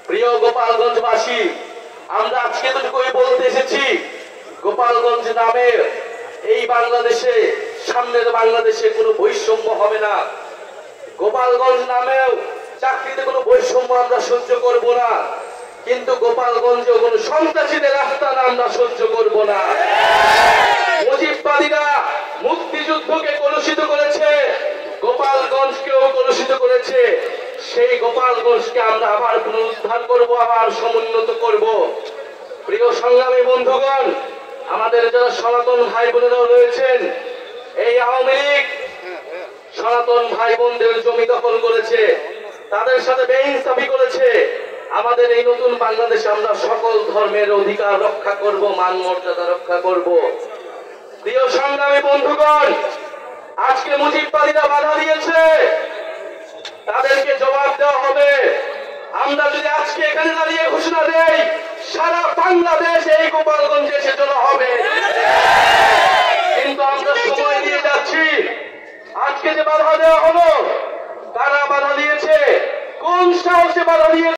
প্রিয় গোপালগঞ্জবাসী, আমরা আজকে এতটুকুই বলতে এসেছি, গোপালগঞ্জ নামের এই বাংলাদেশে, সামনের বাংলাদেশে কোনো বৈষম্য হবে না। গোপালগঞ্জ নামেও চাকরিতে কোনো বৈষম্য আমরা সহ্য করব না, কিন্তু গোপালগঞ্জে কোনো সন্ত্রাসীদের আস্তানা আমরা সহ্য করব না। মুজিববাদীরা মুক্তিযুদ্ধকে কলুষিত করেছে, গোপালগঞ্জকেও কলুষিত করেছে। সেই গোপালগঞ্জকে আমরা আবার পুনরুদ্ধার করব, আবার সমুন্নত করব। প্রিয় সংগ্রামী বন্ধুগণ, আমাদের যারা সনাতন ভাই বোনেরাও রয়েছেন, এই আওয়ামী লীগ সনাতন ভাই বোনদের জমি দখল করেছে, তাদের সাথে বেইনসাফি করেছে। আমাদের এই নতুন বাংলাদেশে আমরা সকল ধর্মের অধিকার রক্ষা করব, মান মর্যাদা রক্ষা করব। প্রিয় সংগ্রামী বন্ধুগণ, আজকে মুজিববাদীরা বাধা দিয়েছে, তাদেরকে জবাব দেওয়া হবে। আমরা যদি আজকে এখানে দাঁড়িয়ে ঘোষণা দেই, সারা বাংলাদেশ এই গোপালগঞ্জে এসে জড়ো হবে। কিন্তু আমরা সময় দিয়ে যাচ্ছি। আজকে যে বাধা দেওয়া হলো, কারা বাধা দিয়েছে, কোন সাহসে বাধা দিয়েছে?